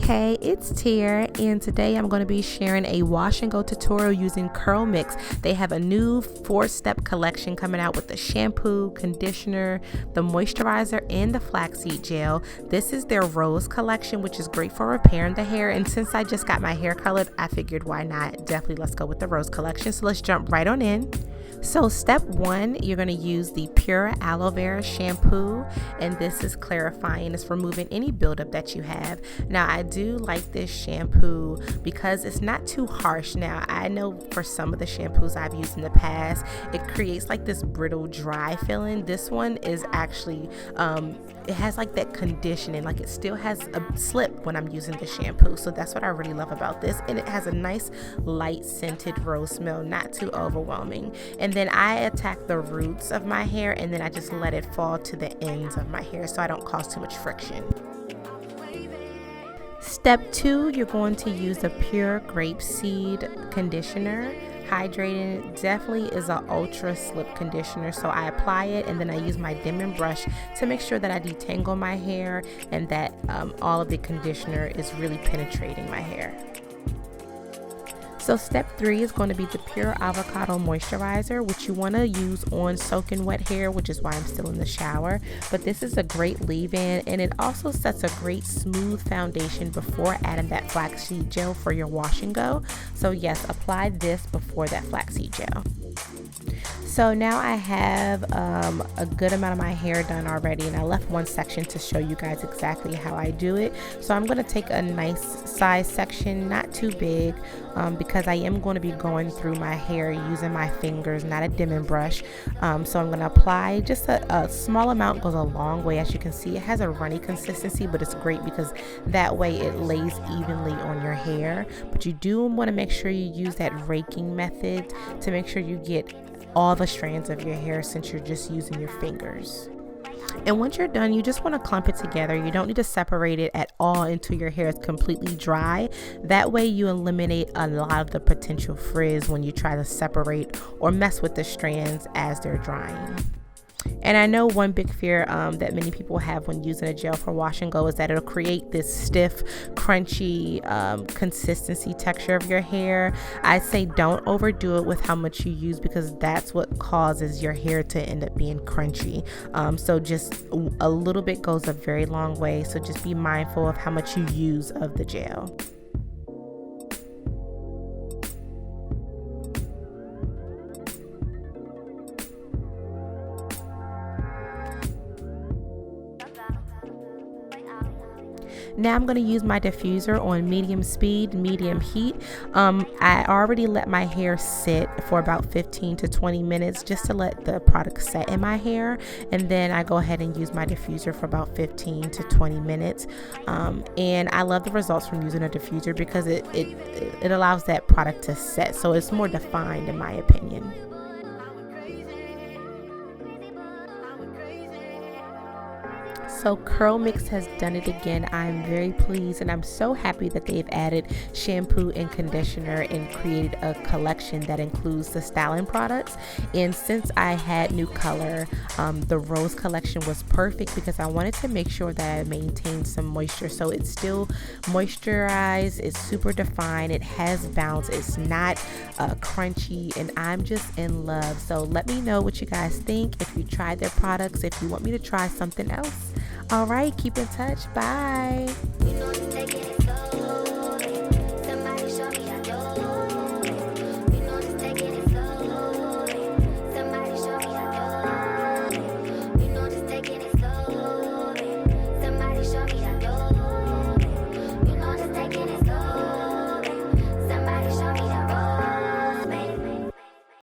Hey, it's Tier, and today I'm going to be sharing a wash and go tutorial using CurlMix. They have a new 4-step collection coming out with the shampoo, conditioner, the moisturizer, and the flaxseed gel. This is their rose collection, which is great for repairing the hair, and since I just got my hair colored, I figured why not? Definitely let's go with the rose collection. So let's jump right on in. So step 1, you're going to use the pure aloe vera shampoo, and this is clarifying. It's removing any buildup that you have. Now I do like this shampoo because it's not too harsh. Now I know for some of the shampoos I've used in the past, it creates like this brittle dry feeling. This one is actually it has like that conditioning, like it still has a slip when I'm using the shampoo. So that's what I really love about this, and it has a nice light scented rose smell, not too overwhelming. And then I attack the roots of my hair, and then I just let it fall to the ends of my hair so I don't cause too much friction. Step 2, you're going to use the pure grapeseed conditioner. Hydrating definitely is an ultra slip conditioner, so I apply it and then I use my dimming brush to make sure that I detangle my hair and that all of the conditioner is really penetrating my hair. So step 3 is going to be the pure avocado moisturizer, which you want to use on soaking wet hair, which is why I'm still in the shower. But this is a great leave-in, and it also sets a great smooth foundation before adding that flaxseed gel for your wash and go. So yes, apply this before that flaxseed gel. So now I have a good amount of my hair done already, and I left one section to show you guys exactly how I do it. So I'm going to take a nice size section, not too big, because I am going to be going through my hair using my fingers, not a dimming brush. So I'm going to apply just a small amount, goes a long way. As you can see, it has a runny consistency, but it's great because that way it lays evenly on your hair. But you do want to make sure you use that raking method to make sure you get all the strands of your hair since you're just using your fingers. And once you're done, you just want to clump it together. You don't need to separate it at all until your hair is completely dry. That way you eliminate a lot of the potential frizz when you try to separate or mess with the strands as they're drying. And I know one big fear that many people have when using a gel for wash and go is that it'll create this stiff, crunchy consistency texture of your hair. I say don't overdo it with how much you use, because that's what causes your hair to end up being crunchy. So just a little bit goes a very long way. So just be mindful of how much you use of the gel. Now I'm going to use my diffuser on medium speed, medium heat. I already let my hair sit for about 15 to 20 minutes just to let the product set in my hair, and then I go ahead and use my diffuser for about 15 to 20 minutes. And I love the results from using a diffuser because it allows that product to set, so it's more defined in my opinion. So CurlMix has done it again. I'm very pleased, and I'm so happy that they've added shampoo and conditioner and created a collection that includes the styling products. And since I had new color, the rose collection was perfect because I wanted to make sure that I maintained some moisture. So it's still moisturized, it's super defined, it has bounce, it's not crunchy, and I'm just in love. So let me know what you guys think, if you tried their products, if you want me to try something else. All right, keep in touch. Bye.